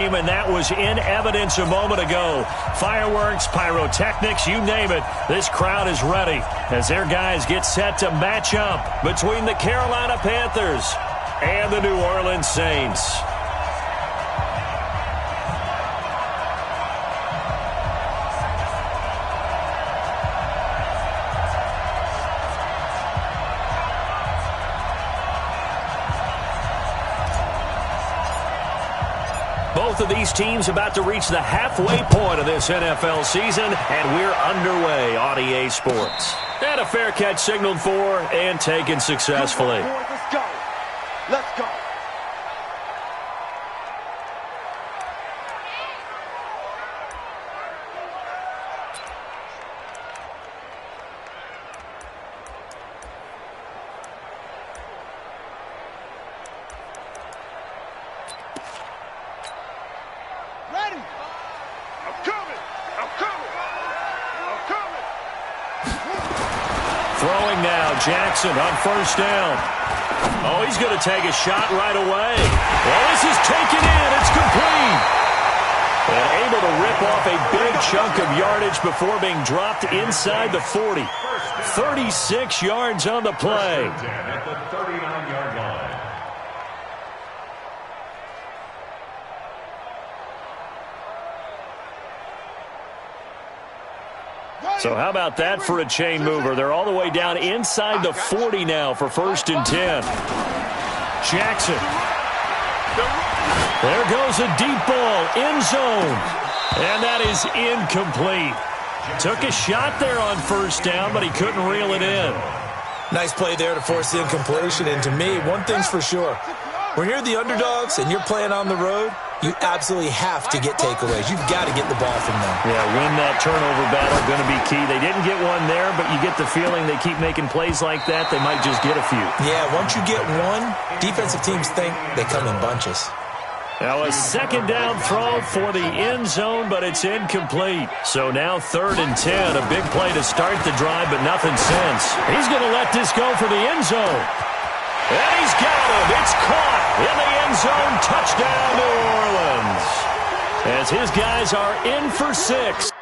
And that was in evidence a moment ago. Fireworks, pyrotechnics, you name it. This crowd is ready as their guys get set to match up between the Carolina Panthers and the New Orleans Saints. Both of these teams about to reach the halfway point of this NFL season, and we're underway on EA Sports. And a fair catch signaled for and taken successfully. Let's go. Let's go. Throwing now, Jackson on first down. Oh, he's going to take a shot right away. Well, this is taken in. It's complete. And able to rip off a big chunk of yardage before being dropped inside the 40. 36 yards on the play. At the 39-yard line. So how about that for a chain mover? They're all the way down inside the 40 now for 1st and 10. Jackson. There goes a deep ball, end zone. And that is incomplete. Took a shot there on first down, but he couldn't reel it in. Nice play there to force the incompletion. And to me, one thing's for sure. When you're the underdogs and you're playing on the road, you absolutely have to get takeaways. You've got to get the ball from them. Yeah, win that turnover battle, going to be key. They didn't get one there, but you get the feeling they keep making plays like that, they might just get a few. Yeah, once you get one, defensive teams think they come in bunches. Now a second down throw for the end zone, but it's incomplete. So now 3rd and 10, a big play to start the drive, but nothing since. He's going to let this go for the end zone. And he's got him. It's caught in the end zone. Touchdown, New Orleans. As his guys are in for 6.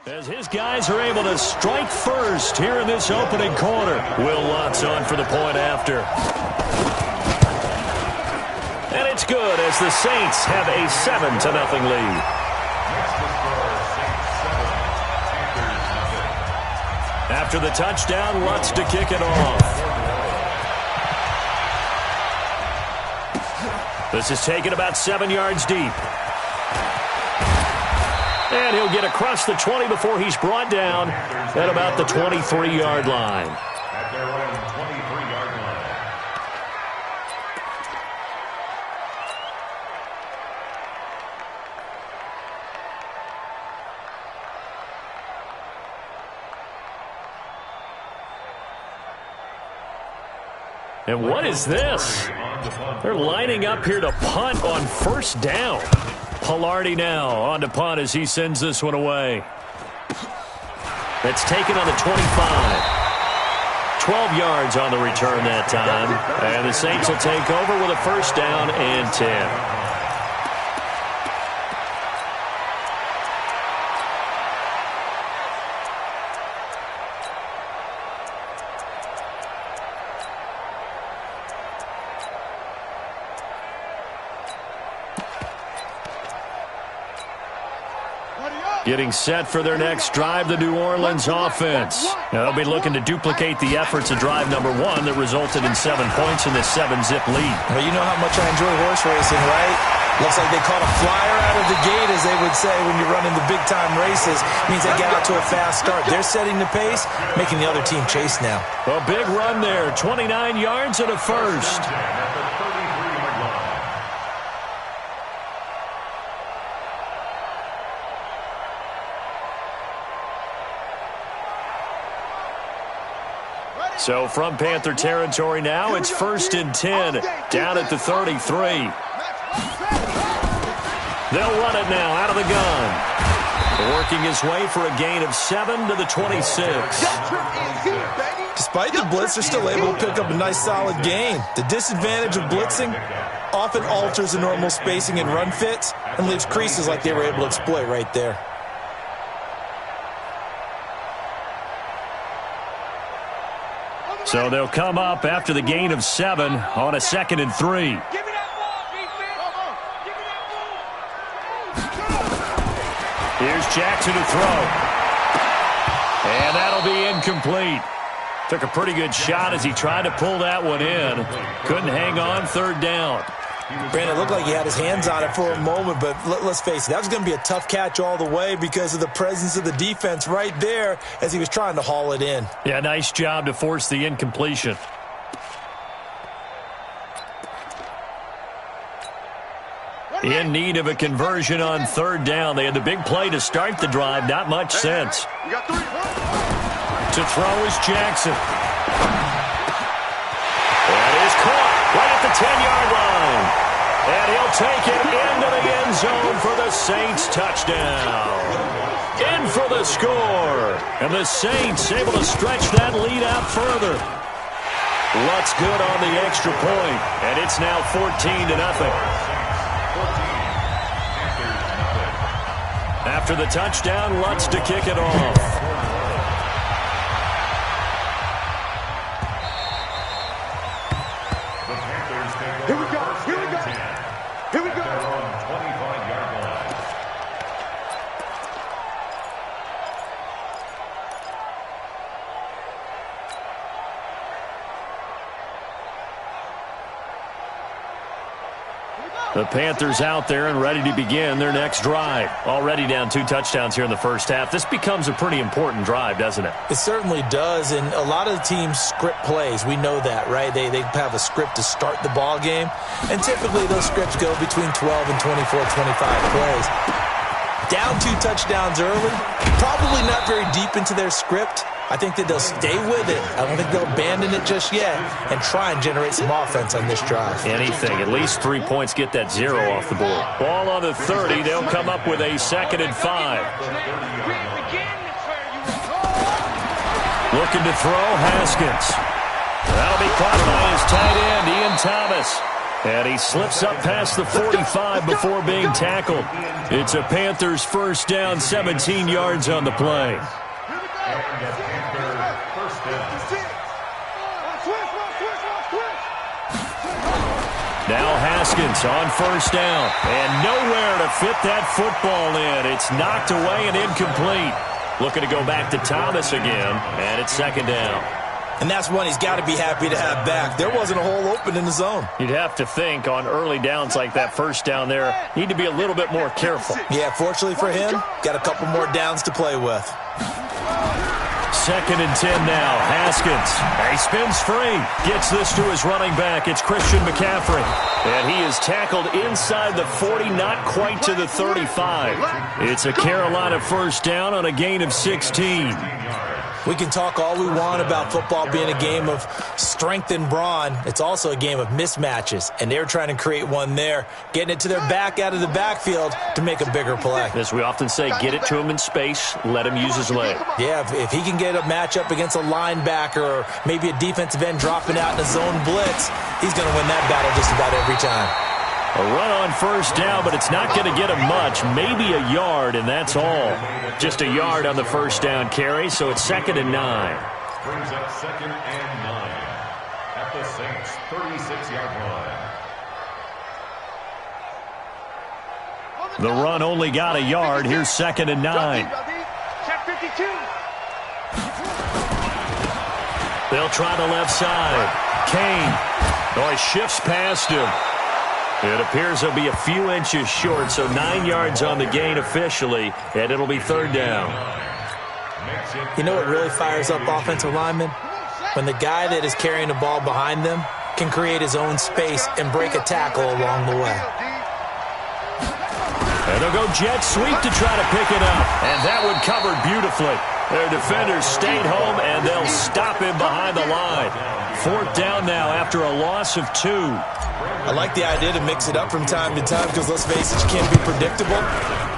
As his guys are able to strike first here in this opening quarter. Will Lutz on for the point after. And it's good as the Saints have a 7-0 lead. After the touchdown, Lutz to kick it off. This is taken about 7 yards deep. And he'll get across the 20 before he's brought down at about the 23-yard line. At their own 23-yard line. And what is this? They're lining up here to punt on first down. Pilardi now on to punt as he sends this one away. That's taken on the 25. 12 yards on the return that time. And the Saints will take over with a first down and 10. Getting set for their next drive, the New Orleans offense. Now they'll be looking to duplicate the efforts of drive number 1 that resulted in 7 points in this 7-zip lead. Well, you know how much I enjoy horse racing, right? Looks like they caught a flyer out of the gate, as they would say when you're running the big-time races. Means they get out to a fast start. They're setting the pace, making the other team chase now. A big run there, 29 yards and a first. So from Panther territory now, it's 1st and 10, down at the 33. They'll run it now out of the gun. Working his way for a gain of 7 to the 26. Despite the blitz, they're still able to pick up a nice solid gain. The disadvantage of blitzing often alters the normal spacing and run fits and leaves creases like they were able to exploit right there. So they'll come up after the gain of 7 on a 2nd and 3. Here's Jackson to throw. And that'll be incomplete. Took a pretty good shot as he tried to pull that one in. Couldn't hang on, 3rd down. Brandon, it looked like he had his hands on it for a moment, but let's face it, that was going to be a tough catch all the way because of the presence of the defense right there as he was trying to haul it in. Yeah, nice job to force the incompletion. In need of a conversion on 3rd down. They had the big play to start the drive. Not much sense. To throw is Jackson. That is caught right at the 10-yard line. And he'll take it into the end zone for the Saints touchdown. In for the score. And the Saints able to stretch that lead out further. Lutz good on the extra point. And it's now 14-0. After the touchdown, Lutz to kick it off. Here we go. Here we go. Here we go. They're on 25-yard line. The Panthers out there and ready to begin their next drive. Already down 2 touchdowns here in the first half. This becomes a pretty important drive, doesn't it? It certainly does, and a lot of the teams script plays. We know that, right? They have a script to start the ball game, and typically those scripts go between 12 and 24, 25 plays. Down 2 touchdowns early, probably not very deep into their script. I think that they'll stay with it. I don't think they'll abandon it just yet and try and generate some offense on this drive. Anything. At least 3 points, get that 0 off the board. Ball on the 30. They'll come up with a 2nd and 5. Looking to throw, Haskins. That'll be caught by his tight end, Ian Thomas. And he slips up past the 45 before being tackled. It's a Panthers 1st down, 17 yards on the play. Now Haskins on 1st down. And nowhere to fit that football in. It's knocked away and incomplete. Looking to go back to Thomas again. And it's 2nd down. And that's one he's got to be happy to have back. There wasn't a hole open in the zone. You'd have to think on early downs like that 1st down there, need to be a little bit more careful. Yeah, fortunately for him, got a couple more downs to play with. 2nd and 10 now. Haskins. He spins free. Gets this to his running back. It's Christian McCaffrey. And he is tackled inside the 40, not quite to the 35. It's a Carolina 1st down on a gain of 16. We can talk all we want about football being a game of strength and brawn. It's also a game of mismatches, and they're trying to create one there, getting it to their back out of the backfield to make a bigger play. As we often say, get it to him in space, let him use his leg. Yeah, if he can get a matchup against a linebacker or maybe a defensive end dropping out in a zone blitz, he's going to win that battle just about every time. A run on 1st down, but it's not going to get him much. Maybe a yard, and that's all. Just a yard on the 1st down carry, so it's 2nd and 9. Brings up 2nd and 9 at the Saints' 36-yard line. The run only got a yard. Here's 2nd and 9. Check 52. They'll try the left side. Kane. Oh, he shifts past him. It appears he'll be a few inches short, so 9 yards on the gain officially, and it'll be 3rd down. You know what really fires up offensive linemen? When the guy that is carrying the ball behind them can create his own space and break a tackle along the way. And they'll go jet sweep to try to pick it up. And that one covered beautifully. Their defenders stayed home, and they'll stop him behind the line. 4th down now after a loss of 2. I like the idea to mix it up from time to time because, let's face it, you can't be predictable.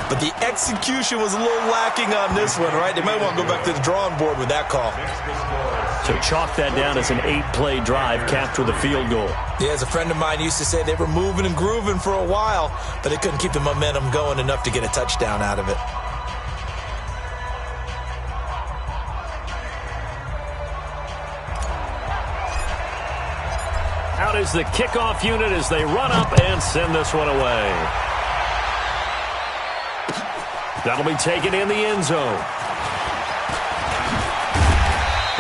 But the execution was a little lacking on this one, right? They might want to go back to the drawing board with that call. So chalk that down as an 8-play drive capped with a field goal. Yeah, as a friend of mine used to say, they were moving and grooving for a while, but they couldn't keep the momentum going enough to get a touchdown out of it. Out is the kickoff unit as they run up and send this one away. That'll be taken in the end zone.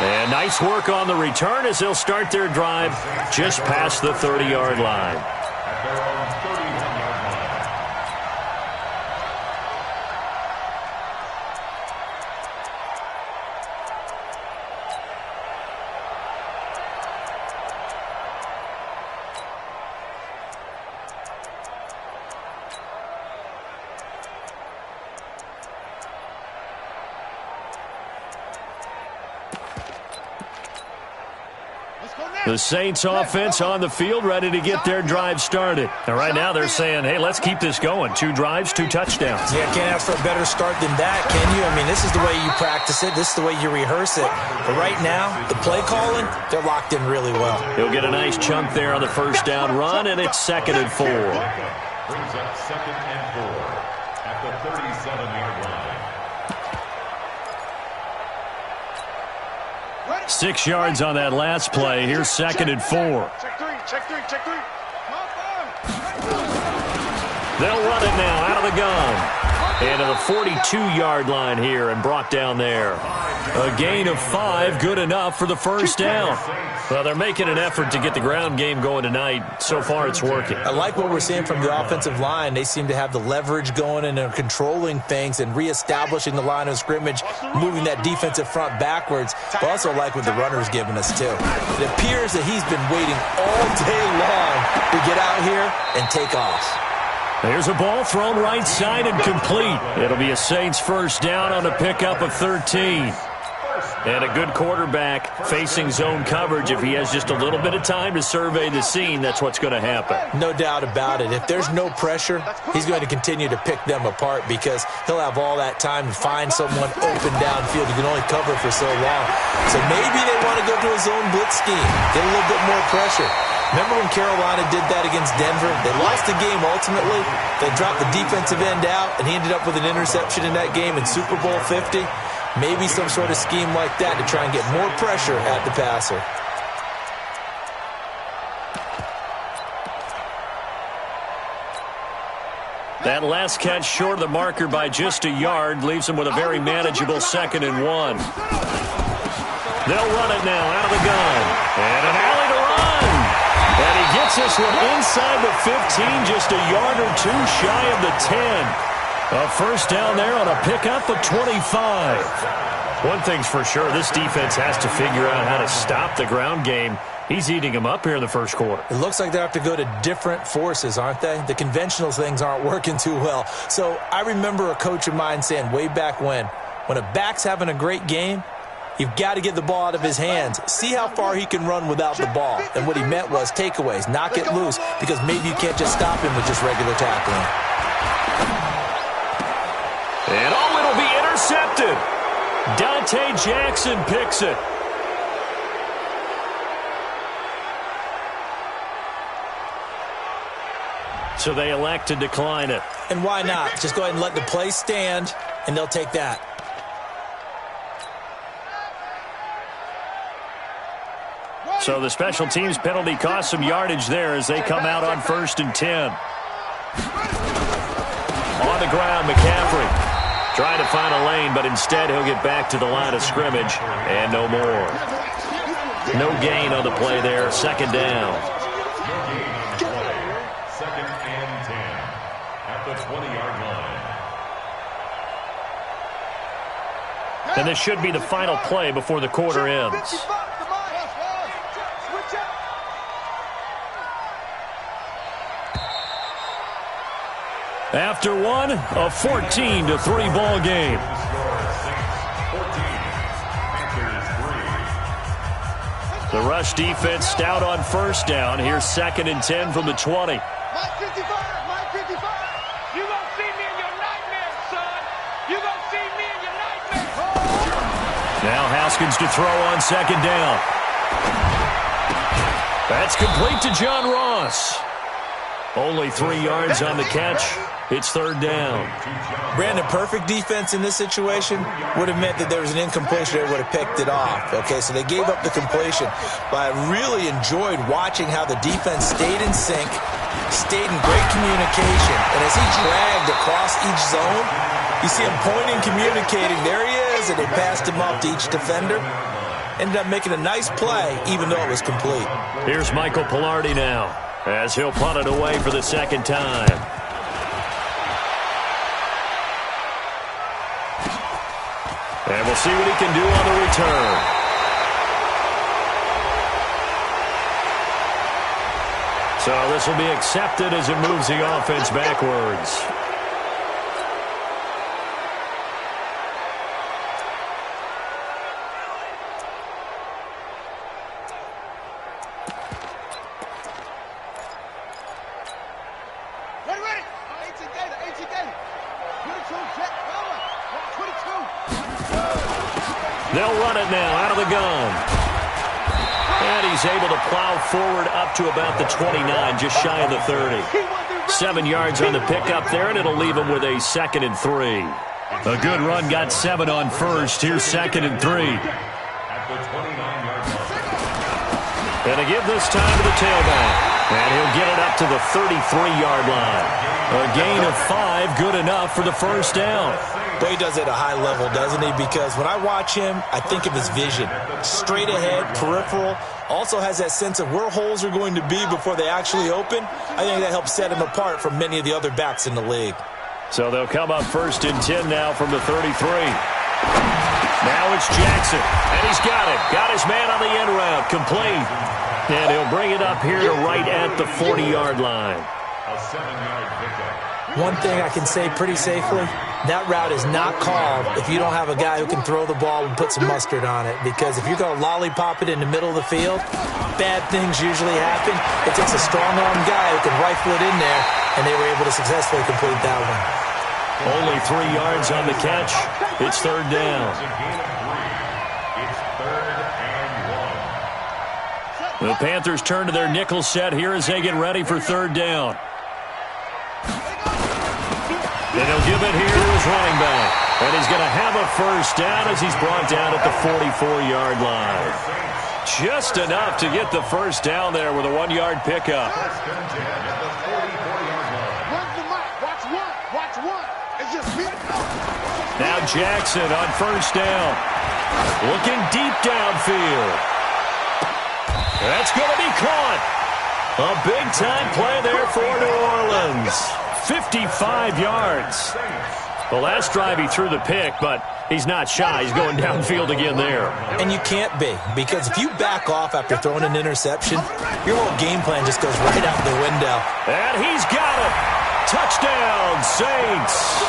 And nice work on the return as they'll start their drive just past the 30-yard line. The Saints offense on the field, ready to get their drive started. And right now they're saying, hey, let's keep this going. 2 drives, 2 touchdowns. Yeah, can't ask for a better start than that, can you? I mean, this is the way you practice it. This is the way you rehearse it. But right now, the play calling, they're locked in really well. He'll get a nice chunk there on the 1st down run, and it's 2nd and 4. Brings up 2nd and 4 at the 37-yard line. 6 yards on that last play. Here's 2nd and 4. Check three. They'll run it now out of the gun. And to the 42-yard line here and brought down there. A gain of 5, good enough for the 1st down. Well, they're making an effort to get the ground game going tonight. So far, it's working. I like what we're seeing from the offensive line. They seem to have the leverage going and they're controlling things and reestablishing the line of scrimmage, moving that defensive front backwards. But also like what the runner's giving us, too. It appears that he's been waiting all day long to get out here and take off. There's a ball thrown right side and complete. It'll be a Saints 1st down on a pickup of 13. And a good quarterback facing zone coverage. If he has just a little bit of time to survey the scene, that's what's going to happen. No doubt about it. If there's no pressure, he's going to continue to pick them apart because he'll have all that time to find someone open downfield. He can only cover for so long. So maybe they want to go to a zone blitz scheme, get a little bit more pressure. Remember when Carolina did that against Denver? They lost the game ultimately. They dropped the defensive end out, and he ended up with an interception in that game in Super Bowl 50. Maybe some sort of scheme like that to try and get more pressure at the passer. That last catch short of the marker by just a yard leaves him with a very manageable 2nd and 1. They'll run it now out of the gun. And an alley to run. And he gets this one inside the 15, just a yard or 2 shy of the 10. A 1st down there on a pickup of 25. One thing's for sure, this defense has to figure out how to stop the ground game. He's eating them up here in the 1st quarter. It looks like they have to go to different forces, aren't they? The conventional things aren't working too well. So I remember a coach of mine saying way back when a back's having a great game, you've got to get the ball out of his hands. See how far he can run without the ball. And what he meant was takeaways, knock it loose, because maybe you can't just stop him with just regular tackling. And it'll be intercepted. Dante Jackson picks it. So they elect to decline it. And why not? Just go ahead and let the play stand, and they'll take that. So the special teams penalty cost some yardage there as they come out on 1st and 10. On the ground, McCaffrey trying to find a lane, but instead he'll get back to the line of scrimmage and no more. No gain on the play there. 2nd down. No gain on the play. 2nd and 10 at the 20-yard line. And this should be the final play before the quarter ends. After one, a 14-3 ball game. The rush defense stout on first down. Here's 2nd and 10 from the 20. Mike 55, Mike 55. You gonna see me in your nightmares, son. You gonna see me in your nightmares. Now Haskins to throw on 2nd down. That's complete to John Ross. Only 3 yards on the catch. It's 3rd down. Brandon, perfect defense in this situation would have meant that there was an incompletion. They would have picked it off. Okay, so they gave up the completion. But I really enjoyed watching how the defense stayed in sync, stayed in great communication. And as he dragged across each zone, you see him pointing, communicating. There he is, and they passed him off to each defender. Ended up making a nice play, even though it was complete. Here's Michael Pilardi now, as he'll punt it away for the 2nd time. And we'll see what he can do on the return. So this will be accepted as it moves the offense backwards. Ready. 18 Gator. 22, Jack. 22. They'll run it now out of the gun. And he's able to plow forward up to about the 29, just shy of the 30. 7 yards on the pickup there, and it'll leave him with a 2nd and 3. A good run got 7 on first. Here's 2nd and 3. And a give this time to the tailback. And he'll get it up to the 33-yard line. A gain of 5, good enough for the 1st down. But he does it at a high level, doesn't he? Because when I watch him, I think of his vision. Straight ahead, peripheral. Also has that sense of where holes are going to be before they actually open. I think that helps set him apart from many of the other backs in the league. So they'll come up 1st and 10 now from the 33. Now it's Jackson, and he's got it. Got his man on the end route, complete. And he'll bring it up here to right at the 40-yard line. A 7-yard pickup. One thing I can say pretty safely, that route is not called if you don't have a guy who can throw the ball and put some mustard on it. Because if you're going to lollipop it in the middle of the field, bad things usually happen. It takes a strong-arm guy who can rifle it in there, and they were able to successfully complete that one. Only 3 yards on the catch. It's 3rd down. It's a gain of 3. It's 3rd and 1. The Panthers turn to their nickel set here as they get ready for 3rd down. And he'll give it here to his running back. And he's going to have a 1st down as he's brought down at the 44-yard line. Just enough to get the 1st down there with a 1-yard pickup. Now Jackson on 1st down. Looking deep downfield. That's going to be caught. A big-time play there for New Orleans. 55 yards. The last drive he threw the pick, but he's not shy. He's going downfield again there. And you can't be, because if you back off after throwing an interception, your whole game plan just goes right out the window. And he's got it. Touchdown, Saints.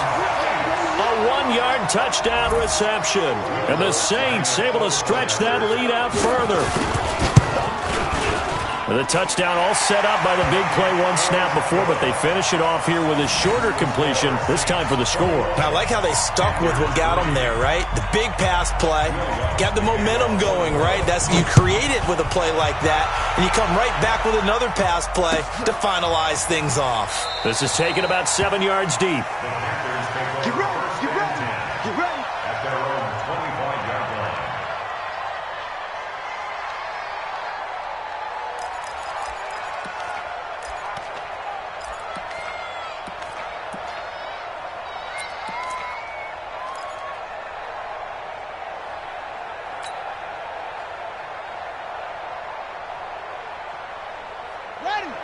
A 1-yard touchdown reception. And the Saints able to stretch that lead out further. The touchdown all set up by the big play one snap before, but they finish it off here with a shorter completion, this time for the score. I like how they stuck with what got them there, right? The big pass play, got the momentum going, right? That's you create it with a play like that, and you come right back with another pass play to finalize things off. This is taken about 7 yards deep. Get ready. At their own 25-yard line.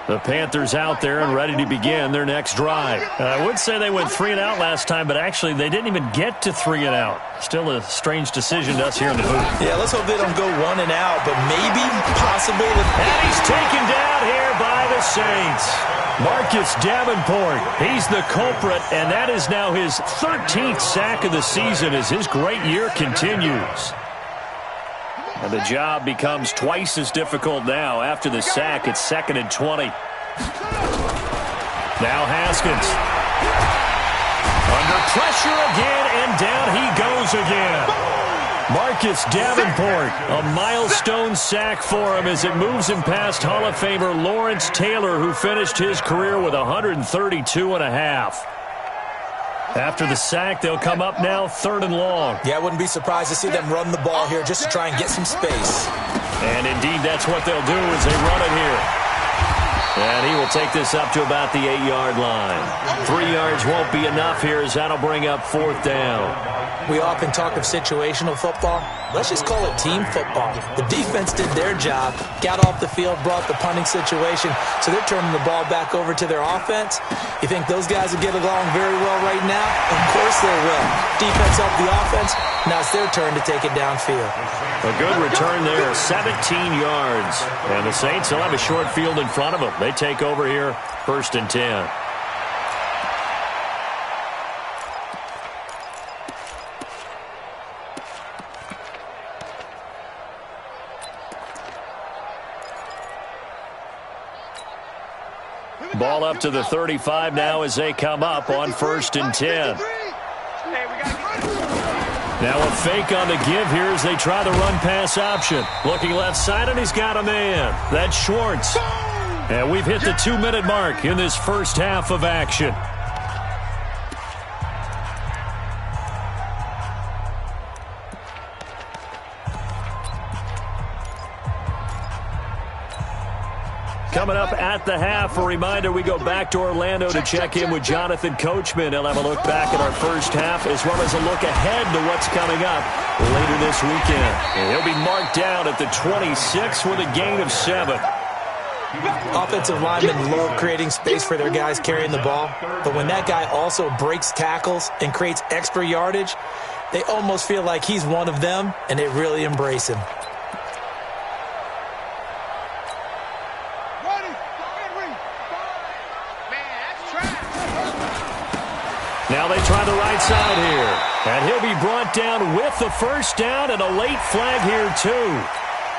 The Panthers out there and ready to begin their next drive. I would say they went 3 and out last time, but actually they didn't even get to 3 and out. Still a strange decision to us here in the booth. Yeah, let's hope they don't go 1 and out, but maybe, possible. And he's taken down here by the Saints. Marcus Davenport, he's the culprit, and that is now his 13th sack of the season as his great year continues. And the job becomes twice as difficult now. After the sack, it's 2nd and 20. Now Haskins. Under pressure again, and down he goes again. Marcus Davenport, a milestone sack for him as it moves him past Hall of Famer Lawrence Taylor, who finished his career with 132.5. After the sack, they'll come up now 3rd and long. Yeah, I wouldn't be surprised to see them run the ball here just to try and get some space. And indeed, that's what they'll do as they run it here. And he will take this up to about the 8-yard line. 3 yards won't be enough here as that'll bring up 4th down. We often talk of situational football. Let's just call it team football. The defense did their job, got off the field, brought the punting situation, so they're turning the ball back over to their offense. You think those guys will get along very well right now? Of course they will. Defense helped the offense. Now it's their turn to take it downfield. A good return there, 17 yards. And the Saints will have a short field in front of them. They take over here, 1st and 10. Ball up to the 35 now as they come up on 1st and 10. Now a fake on the give here as they try the run-pass option. Looking left side, and he's got a man. That's Schwartz. And we've hit the 2-minute mark in this first half of action. Coming up at the half, a reminder, we go back to Orlando to check in with Jonathan Coachman. He'll have a look back at our first half as well as a look ahead to what's coming up later this weekend. And he'll be marked down at the 26 with a gain of 7. Offensive linemen love creating space for their guys carrying the ball, but when that guy also breaks tackles and creates extra yardage, they almost feel like he's one of them, and they really embrace him. Now they try the right side here. And he'll be brought down with the first down and a late flag here too.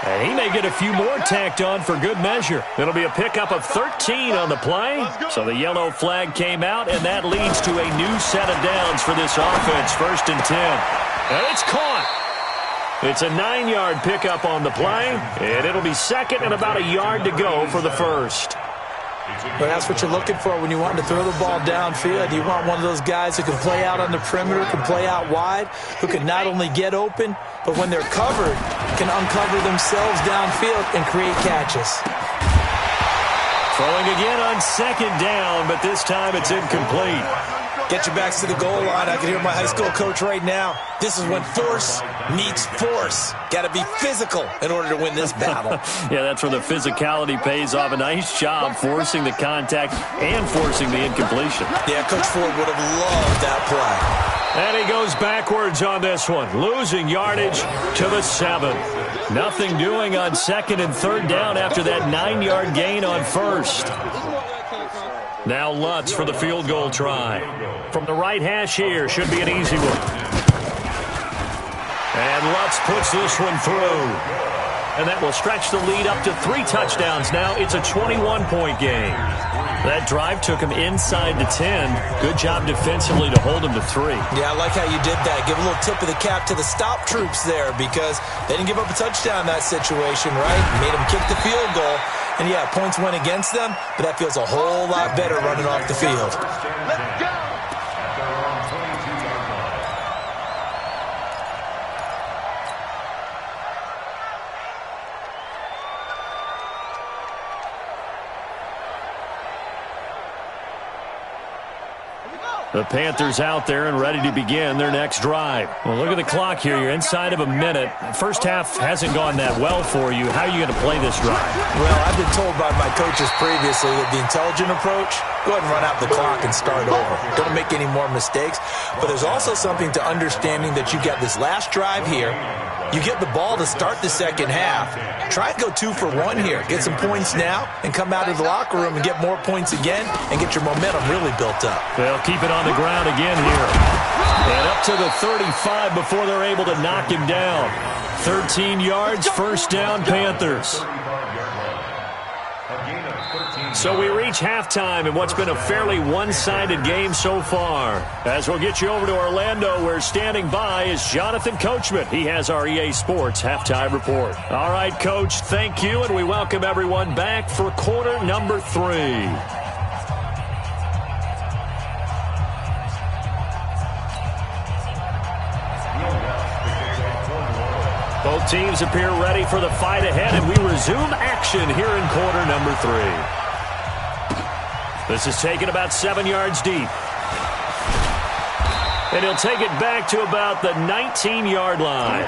And he may get a few more tacked on for good measure. It'll be a pickup of 13 on the play. So the yellow flag came out, and that leads to a new set of downs for this offense. 1st and 10. And it's caught. It's a 9-yard pickup on the play, and it'll be 2nd and about a yard to go for the first. Well, that's what you're looking for when you want to throw the ball downfield. You want one of those guys who can play out on the perimeter, can play out wide, who can not only get open, but when they're covered, can uncover themselves downfield and create catches. Throwing again on 2nd down, but this time it's incomplete. Get your backs to the goal line. I can hear my high school coach right now. This is when force meets force. Got to be physical in order to win this battle. Yeah, that's where the physicality pays off. A nice job forcing the contact and forcing the incompletion. Yeah, Coach Ford would have loved that play. And he goes backwards on this one, losing yardage to the 7. Nothing doing on 2nd and 3rd down after that 9-yard gain on 1st. Now Lutz for the field goal try. From the right hash here, should be an easy one. And Lutz puts this one through. And that will stretch the lead up to 3 touchdowns now. It's a 21-point game. That drive took him inside the 10. Good job defensively to hold him to 3. Yeah, I like how you did that. Give a little tip of the cap to the stop troops there because they didn't give up a touchdown in that situation, right? Made them kick the field goal. And, yeah, points went against them, but that feels a whole lot better running off the field. Let's go. The Panthers out there and ready to begin their next drive. Well, look at the clock here. You're inside of a minute. First half hasn't gone that well for you. How are you going to play this drive? Well, I've been told by my coaches previously that the intelligent approach, go ahead and run out the clock and start over. Don't make any more mistakes. But there's also something to understanding that you got this last drive here. You get the ball to start the second half. Try and go 2 for 1 here. Get some points now and come out of the locker room and get more points again and get your momentum really built up. They'll keep it on the ground again here. And up to the 35 before they're able to knock him down. 13 yards, first down, Panthers. So we reach halftime in what's been a fairly one-sided game so far. As we'll get you over to Orlando, where standing by is Jonathan Coachman. He has our EA Sports halftime report. All right, Coach, thank you, and we welcome everyone back for quarter number 3. Both teams appear ready for the fight ahead, and we resume action here in quarter number 3. This is taken about 7 yards deep. And he'll take it back to about the 19-yard line.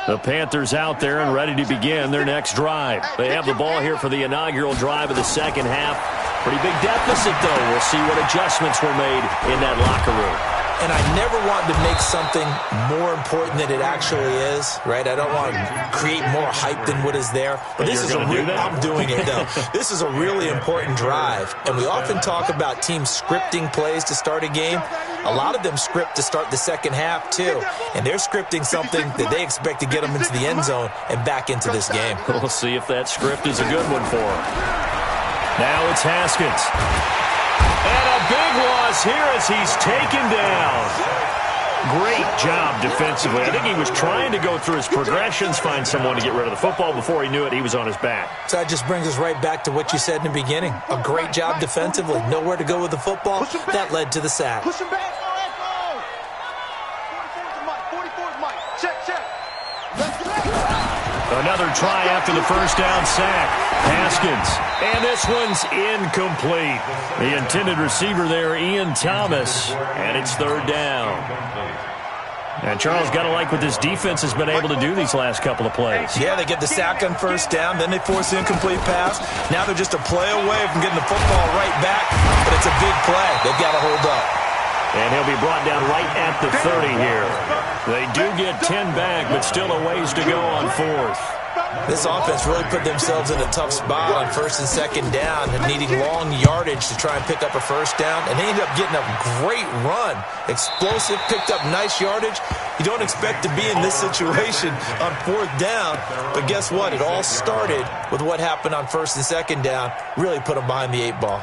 The Panthers out there and ready to begin their next drive. They have the ball here for the inaugural drive of the second half. Pretty big deficit, though. We'll see what adjustments were made in that locker room. And I never want to make something more important than it actually is, right? I don't want to create more hype than what is there. But this is I'm doing it, though. This is a really important drive. And we often talk about teams scripting plays to start a game. A lot of them script to start the second half, too. And they're scripting something that they expect to get them into the end zone and back into this game. We'll see if that script is a good one for them. Now it's Haskins. And a big loss here as he's taken down. Great job defensively. I think he was trying to go through his progressions, find someone to get rid of the football. Before he knew it, he was on his back. So that just brings us right back to what you said in the beginning. A great job defensively. Nowhere to go with the football. That led to the sack. Push him back. All right, go. 44 is Mike. Check. Let's go. Another try after the first down sack. Haskins. And this one's incomplete. The intended receiver there, Ian Thomas. And it's third down. And Charles, got to like what this defense has been able to do these last couple of plays. Yeah, they get the sack on first down, then they force the incomplete pass. Now they're just a play away from getting the football right back, but it's a big play. They've got to hold up. And he'll be brought down right at the 30 here. They do get 10 back, but still a ways to go on fourth. This offense really put themselves in a tough spot on first and second down, needing long yardage to try and pick up a first down, and they ended up getting a great run. Explosive, picked up nice yardage. You don't expect to be in this situation on fourth down, but guess what? It all started with what happened on first and second down. Really put them behind the 8 ball.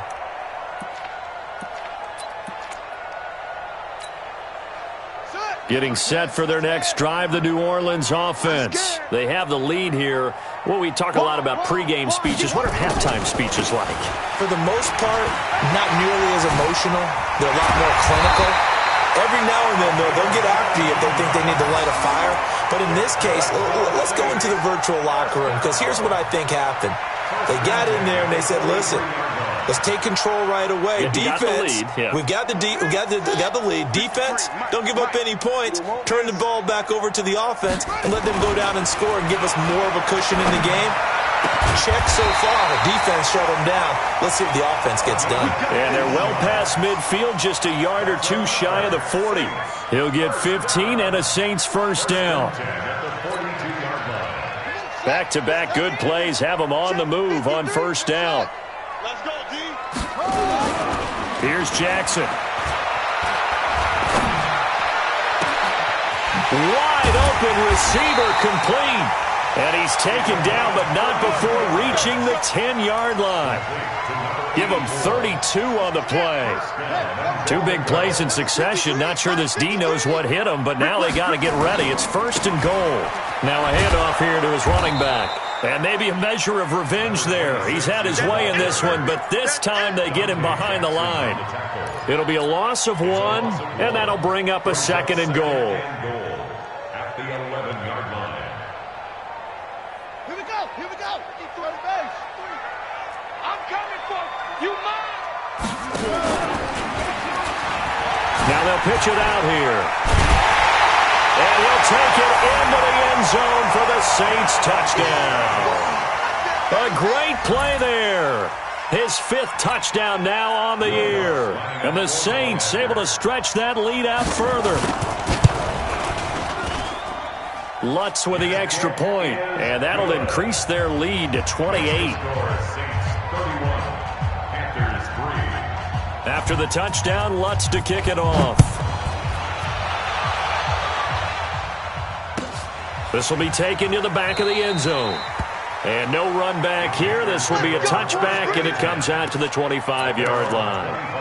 Getting set for their next drive, the New Orleans offense. They have the lead here. Well, we talk a lot about pregame speeches. What are halftime speeches like? For the most part, not nearly as emotional. They're a lot more clinical. Every now and then, though, they'll get after you if they think they need to light a fire. But in this case, let's go into the virtual locker room, because here's what I think happened. They got in there and they said, listen, let's take control right away. Defense, we've got the lead. Defense, don't give up any points. Turn the ball back over to the offense and let them go down and score and give us more of a cushion in the game. Check so far. The defense shut them down. Let's see if the offense gets done. And they're well past midfield, just a yard or two shy of the 40. He'll get 15 and a Saints first down. Back-to-back good plays have them on the move on first down. Let's go, D. Here's Jackson. Wide open receiver complete. And he's taken down, but not before reaching the 10-yard line. Give him 32 on the play. Two big plays in succession. Not sure this D knows what hit him, but now they got to get ready. It's first and goal. Now a handoff here to his running back. And maybe a measure of revenge there. He's had his way in this one, but this time they get him behind the line. It'll be a loss of 1, and that'll bring up a second and goal. At the 11-yard line. Here we go. Each one base. I'm coming for you, mine. Now they'll pitch it out here. And he'll take it into the end zone for the Saints touchdown. A great play there. His 5th touchdown now on the year. And the Saints able to stretch that lead out further. Lutz with the extra point, and that'll increase their lead to 28. After the touchdown, Lutz to kick it off. This will be taken to the back of the end zone. And no run back here. This will be a touchback, and it comes out to the 25-yard line.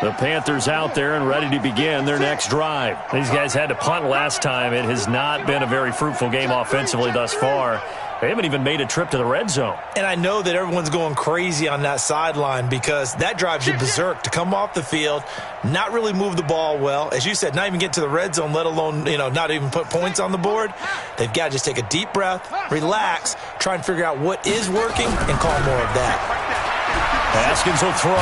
The Panthers out there and ready to begin their next drive. These guys had to punt last time. It has not been a very fruitful game offensively thus far. They haven't even made a trip to the red zone. And I know that everyone's going crazy on that sideline because that drives you berserk to come off the field, not really move the ball well. As you said, not even get to the red zone, let alone, not even put points on the board. They've got to just take a deep breath, relax, try and figure out what is working, and call more of that. Haskins will throw.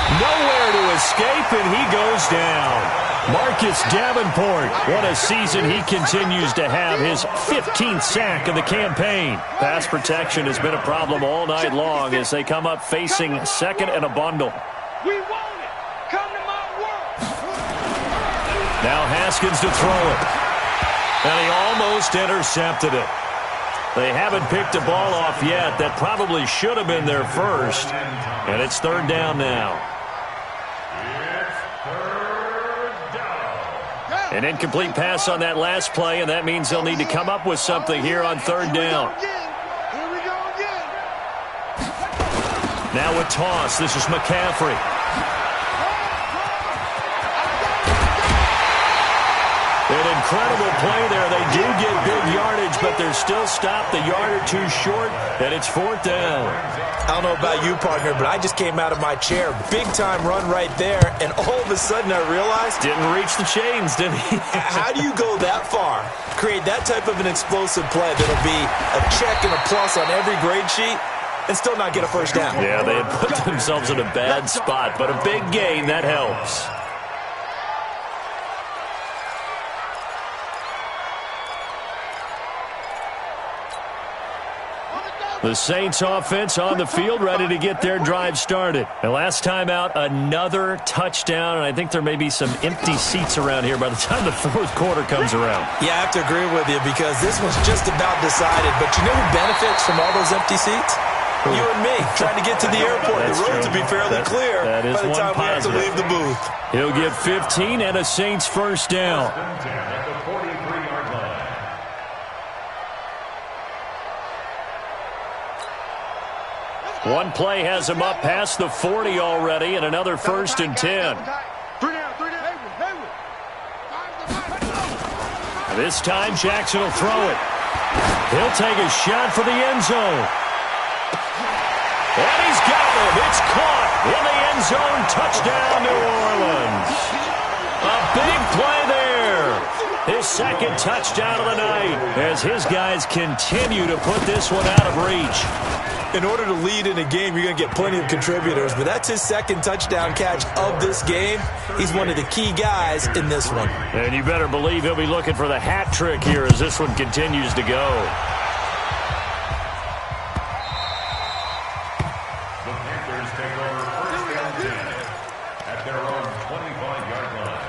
Nowhere to escape, and he goes down. Marcus Davenport, what a season he continues to have, his 15th sack of the campaign. Pass protection has been a problem all night long as they come up facing second and a bundle. We want it. Come to my world. Now Haskins to throw it. And he almost intercepted it. They haven't picked a ball off yet. That probably should have been their first. And it's 3rd down now. An incomplete pass on that last play, and that means they'll need to come up with something here on 3rd down. Here we go again. Now a toss. This is McCaffrey. An incredible play there. They do get big yardage, but they're still stopped a yard or two short, and it's 4th down. I don't know about you, partner, but I just came out of my chair. Big-time run right there, and all of a sudden I realized... Didn't reach the chains, did he? How do you go that far? Create that type of an explosive play that'll be a check and a plus on every grade sheet and still not get a first down. Yeah, they had put themselves in a bad spot, but a big gain, that helps. The Saints offense on the field, ready to get their drive started. And last time out, another touchdown, and I think there may be some empty seats around here by the time the 4th quarter comes around. Yeah, I have to agree with you because this one's just about decided. But you know who benefits from all those empty seats? You and me, trying to get to the airport. The roads will be fairly clear by the time we have to leave the booth. He'll get 15 and a Saints first down. One play has him up past the 40 already, and another 1st and 10. This time, Jackson will throw it. He'll take a shot for the end zone. And he's got it. It's caught in the end zone. Touchdown, New Orleans. A big play there. His 2nd touchdown of the night as his guys continue to put this one out of reach. In order to lead in a game, you're going to get plenty of contributors, but that's his 2nd touchdown catch of this game. He's one of the key guys in this one. And you better believe he'll be looking for the hat trick here as this one continues to go. The Panthers take over 1st and 10 at their own 25-yard line.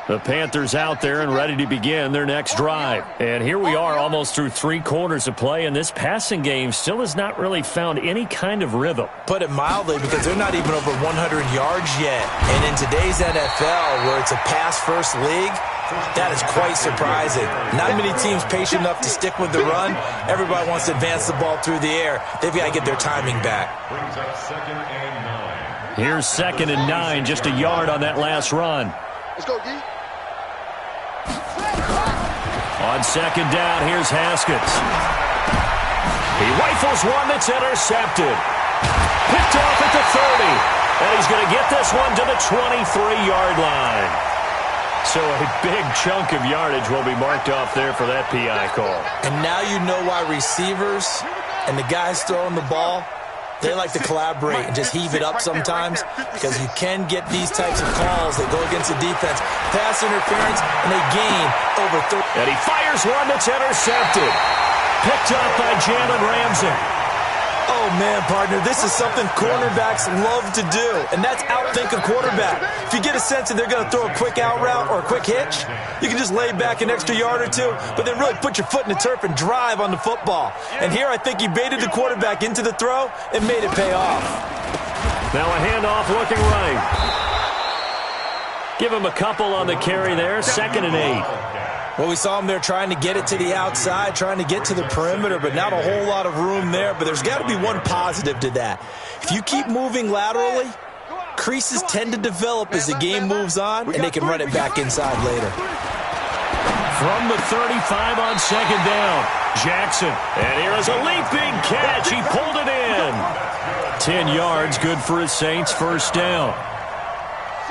The Panthers out there and ready to begin their next drive. And here we are almost through 3 quarters of play, and this passing game still has not really found any kind of rhythm. Put it mildly, because they're not even over 100 yards yet. And in today's NFL, where it's a pass-first league, that is quite surprising. Not many teams patient enough to stick with the run. Everybody wants to advance the ball through the air. They've got to get their timing back. Brings up 2nd and 9. Here's 2nd and 9, just a yard on that last run. Let's go, D. On 2nd down, here's Haskins. He rifles one that's intercepted. Picked off at the 30. And he's going to get this one to the 23-yard line. So a big chunk of yardage will be marked off there for that PI call. And now you know why receivers and the guys throwing the ball They like to collaborate and just heave it up sometimes because you can get these types of calls that go against the defense. Pass interference, and they gain over 30. And he fires one that's intercepted. Picked up by Jalen Ramsey. Oh, man, partner, this is something cornerbacks love to do, and that's outthink a quarterback. If you get a sense that they're going to throw a quick out route or a quick hitch, you can just lay back an extra yard or two, but then really put your foot in the turf and drive on the football. And here I think he baited the quarterback into the throw and made it pay off. Now a handoff looking right. Give him a couple on the carry there, 2nd and 8. Well, we saw him there trying to get it to the outside, trying to get to the perimeter, but not a whole lot of room there. But there's got to be one positive to that. If you keep moving laterally, creases tend to develop as the game moves on, and they can run it back inside later. From the 35 on 2nd down, Jackson. And here is a leaping catch. He pulled it in. 10 yards, good for his Saints, 1st down.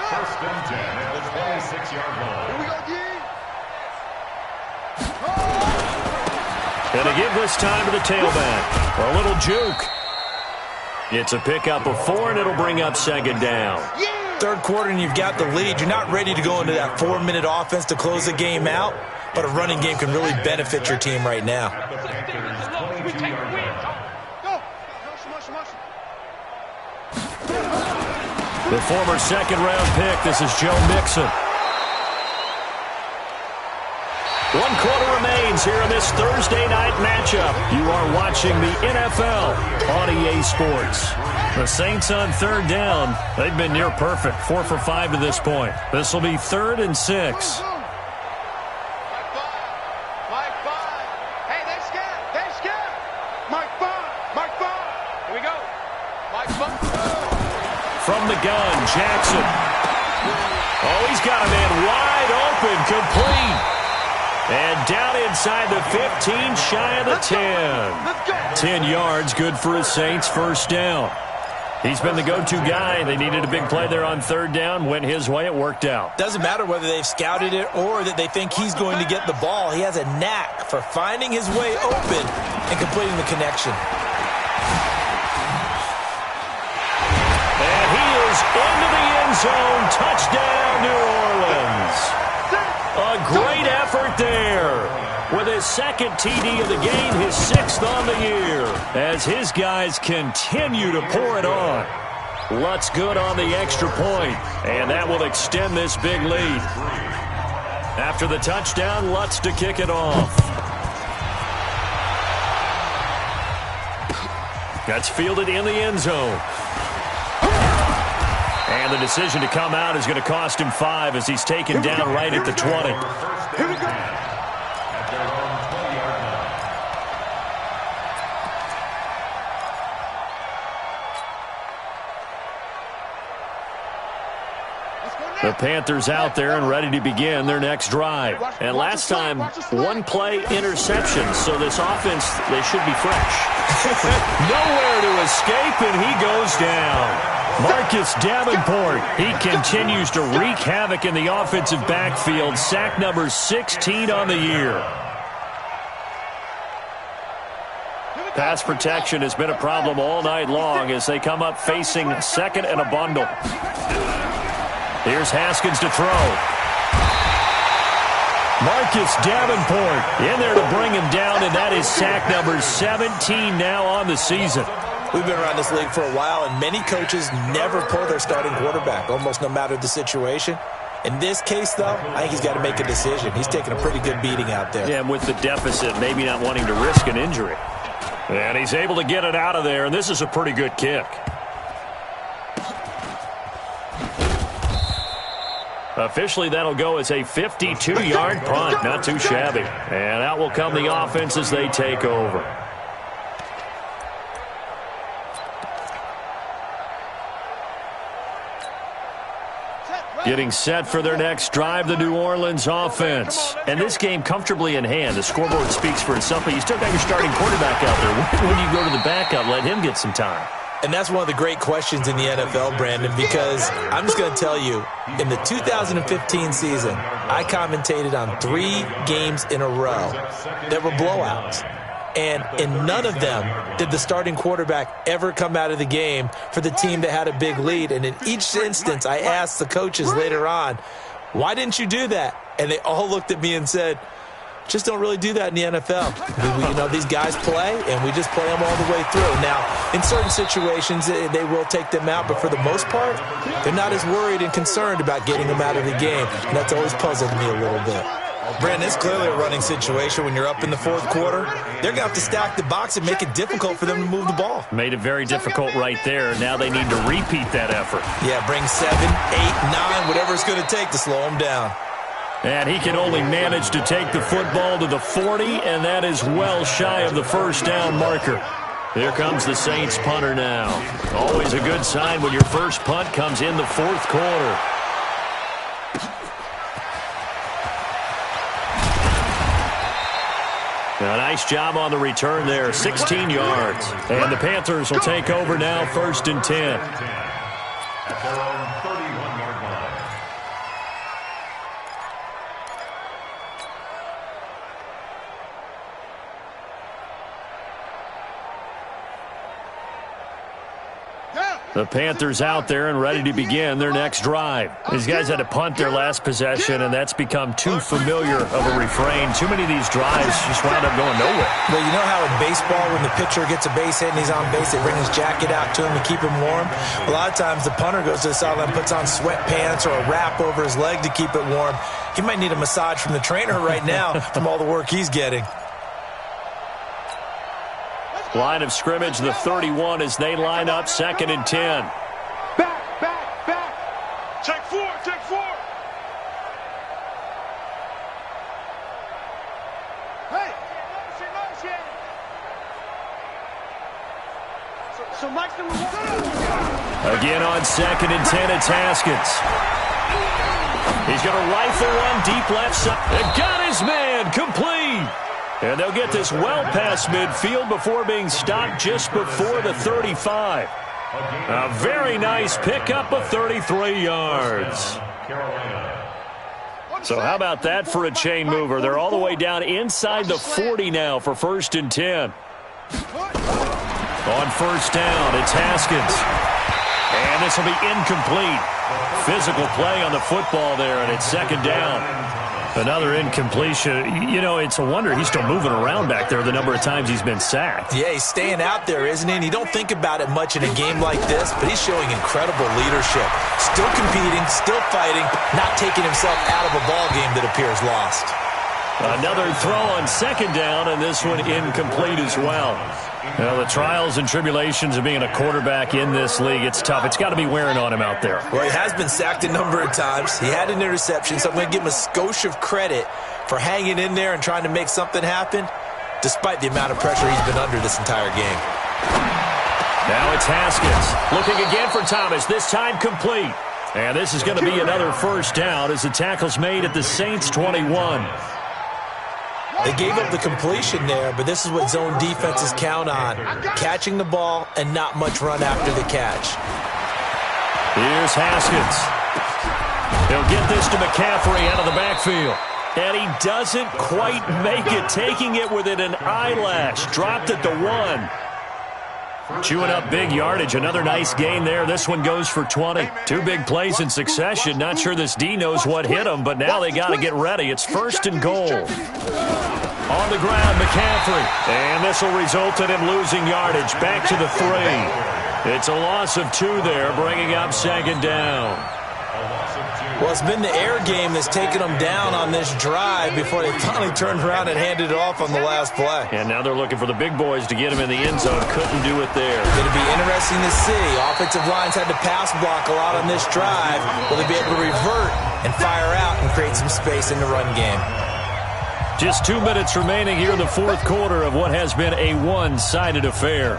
1st and 10 at the 26-yard line. Here we go, D. And to give this time to the tailback. A little juke. It's a pickup of 4, and it'll bring up 2nd down. Third quarter, and you've got the lead. You're not ready to go into that 4-minute offense to close the game out, but a running game can really benefit your team right now. The former 2nd-round pick, this is Joe Mixon. 1 quarter remains here in this Thursday night matchup. You are watching the NFL on EA Sports. The Saints on 3rd down. They've been near perfect, 4 for 5 to this point. This will be 3rd and 6. Mike 5. Hey, they're scared. They're scared. Mike 5. Mike 5. Here we go. Mike 5. From the gun, Jackson. Oh, he's got a man wide open, complete. And down inside the 15, shy of the 10. 10 yards, good for his Saints, 1st down. He's been the go-to guy. They needed a big play there on 3rd down. Went his way, it worked out. Doesn't matter whether they've scouted it or that they think he's going to get the ball. He has a knack for finding his way open and completing the connection. And he is into the end zone. Touchdown, New Orleans. A great effort there. With his 2nd TD of the game, his 6th on the year. As his guys continue to pour it on. Lutz good on the extra point, and that will extend this big lead. After the touchdown, Lutz to kick it off. That's fielded in the end zone. And the decision to come out is going to cost him 5 as he's taken down right at the 20. Here we go. The Panthers out there and ready to begin their next drive. And last time, 1 play interception, so this offense, they should be fresh. Nowhere to escape, and he goes down. Marcus Davenport, he continues to wreak havoc in the offensive backfield. Sack number 16 on the year. Pass protection has been a problem all night long as they come up facing 2nd and a bundle. Here's Haskins to throw. Marcus Davenport in there to bring him down, and that is sack number 17 now on the season. We've been around this league for a while, and many coaches never pull their starting quarterback, almost no matter the situation. In this case, though, I think he's got to make a decision. He's taking a pretty good beating out there. Yeah, and with the deficit, maybe not wanting to risk an injury. And he's able to get it out of there, and this is a pretty good kick. Officially, that'll go as a 52-yard punt. Not too shabby. And out will come the offense as they take over. Getting set for their next drive, the New Orleans offense. And this game comfortably in hand. The scoreboard speaks for itself, but you still got your starting quarterback out there. When do you go to the backup, let him get some time? And that's one of the great questions in the NFL, Brandon, because I'm just going to tell you, in the 2015 season, I commentated on 3 games in a row that were blowouts. And in none of them did the starting quarterback ever come out of the game for the team that had a big lead. And in each instance, I asked the coaches later on, why didn't you do that? And they all looked at me and said, just don't really do that in the NFL. These guys play, and we just play them all the way through. Now, in certain situations, they will take them out, but for the most part, they're not as worried and concerned about getting them out of the game. And that's always puzzled me a little bit. Brandon, it's clearly a running situation when you're up in the fourth quarter. They're going to have to stack the box and make it difficult for them to move the ball. Made it very difficult right there. Now they need to repeat that effort. Yeah, bring 7, 8, 9, whatever it's going to take to slow them down. And he can only manage to take the football to the 40, and that is well shy of the first down marker. Here comes the Saints punter now. Always a good sign when your first punt comes in the fourth quarter. A nice job on the return there, 16 yards. And the Panthers will take over now, 1st and 10. At their own 31-yard line. The Panthers out there and ready to begin their next drive. These guys had to punt their last possession, and that's become too familiar of a refrain. Too many of these drives just wound up going nowhere. Well, you know how in baseball, when the pitcher gets a base hit and he's on base, they bring his jacket out to him to keep him warm? A lot of times the punter goes to the sideline, puts on sweatpants or a wrap over his leg to keep it warm. He might need a massage from the trainer right now from all the work he's getting. Line of scrimmage, the 31, as they line up, 2nd and 10. Back. Take 4. Hey. So Mike's going to Again on 2nd and 10, it's Haskins. He's going to rifle one deep left side. And got his man, complete. And they'll get this well past midfield before being stopped just before the 35. A very nice pickup of 33 yards. So how about that for a chain mover? They're all the way down inside the 40 now for 1st and 10. On 1st down, it's Haskins. And this will be incomplete. Physical play on the football there, and it's 2nd down. Another incompletion. You know, it's a wonder he's still moving around back there the number of times he's been sacked. Yeah, he's staying out there, isn't he? And you don't think about it much in a game like this, but he's showing incredible leadership. Still competing, still fighting, not taking himself out of a ball game that appears lost. Another throw on 2nd down, and this one incomplete as well. Well, the trials and tribulations of being a quarterback in this league, it's tough. It's got to be wearing on him out there. Well, he has been sacked a number of times. He had an interception, so I'm going to give him a skosh of credit for hanging in there and trying to make something happen, despite the amount of pressure he's been under this entire game. Now it's Haskins. Looking again for Thomas, this time complete. And this is going to be another 1st down as the tackle's made at the Saints' 21. They gave up the completion there, but this is what zone defenses count on. Catching the ball and not much run after the catch. Here's Haskins. He'll get this to McCaffrey out of the backfield. And he doesn't quite make it, taking it within an eyelash. Dropped at the 1. Chewing up big yardage. Another nice gain there. This one goes for 20. 2 big plays in succession. Not sure this D knows what hit him, but now they got to get ready. It's 1st and goal. On the ground, McCaffrey. And this will result in him losing yardage. Back to the 3. It's a loss of 2 there, bringing up 2nd down. Well, it's been the air game that's taken them down on this drive before they finally turned around and handed it off on the last play. And now they're looking for the big boys to get him in the end zone. Couldn't do it there. It's going to be interesting to see. Offensive lines had to pass block a lot on this drive. Will they be able to revert and fire out and create some space in the run game? Just 2 minutes remaining here in the fourth quarter of what has been a one-sided affair.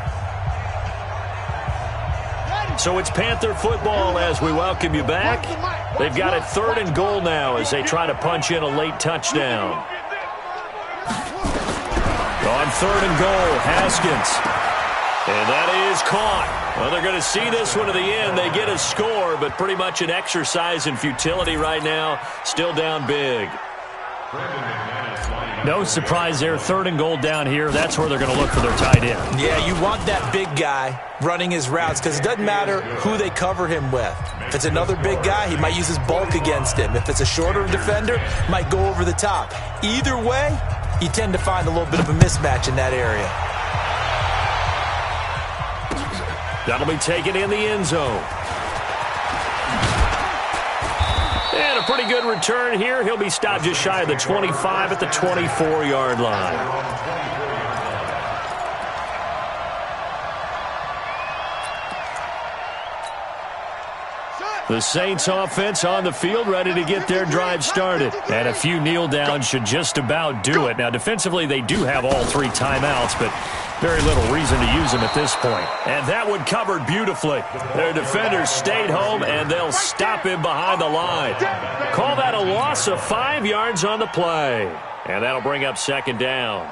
So it's Panther football as we welcome you back. They've got it 3rd and goal now as they try to punch in a late touchdown. On 3rd and goal, Haskins. And that is caught. Well, they're going to see this one to the end. They get a score, but pretty much an exercise in futility right now. Still down big. Brandon McManus lining No surprise there. 3rd and goal down here. That's where they're going to look for their tight end. Yeah, you want that big guy running his routes because it doesn't matter who they cover him with. If it's another big guy, he might use his bulk against him. If it's a shorter defender, might go over the top. Either way, you tend to find a little bit of a mismatch in that area. That'll be taken in the end zone. And a pretty good return here. He'll be stopped just shy of the 25 at the 24-yard line. The Saints offense on the field, ready to get their drive started. And a few kneel downs should just about do it. Now, defensively, they do have all 3 timeouts, but very little reason to use them at this point. And that one covered beautifully. Their defenders stayed home, and they'll stop him behind the line. Call that a loss of 5 yards on the play. And that'll bring up 2nd down.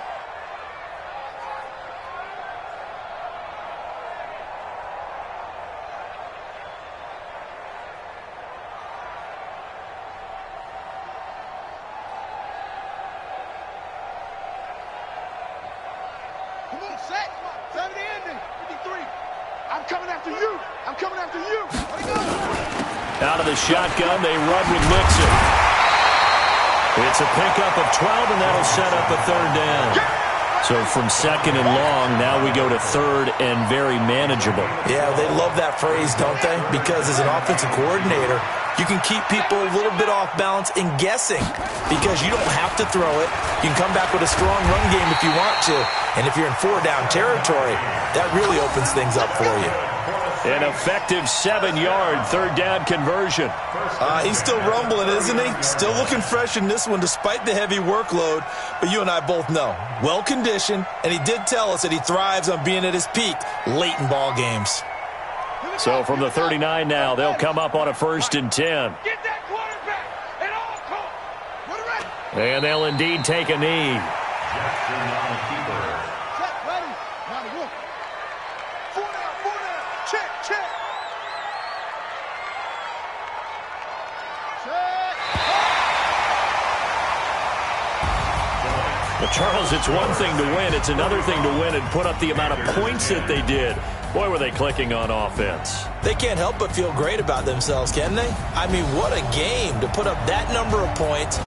Out of the shotgun, they run with Mixon. It's a pickup of 12, and that'll set up a 3rd down. So from 2nd and long, now we go to 3rd and very manageable. Yeah, they love that phrase, don't they? Because as an offensive coordinator, you can keep people a little bit off balance and guessing because you don't have to throw it. You can come back with a strong run game if you want to. And if you're in 4-down territory, that really opens things up for you. An effective 7-yard 3rd down conversion. He's still rumbling, isn't he? Still looking fresh in this one despite the heavy workload. But you and I both know, well-conditioned, and he did tell us that he thrives on being at his peak late in ball games. So from the 39 now, they'll come up on a 1st and 10. Get that quarterback at all costs. And they'll indeed take a knee. Well, Charles, it's one thing to win. It's another thing to win and put up the amount of points that they did. Boy, were they clicking on offense. They can't help but feel great about themselves, can they? I mean, what a game to put up that number of points.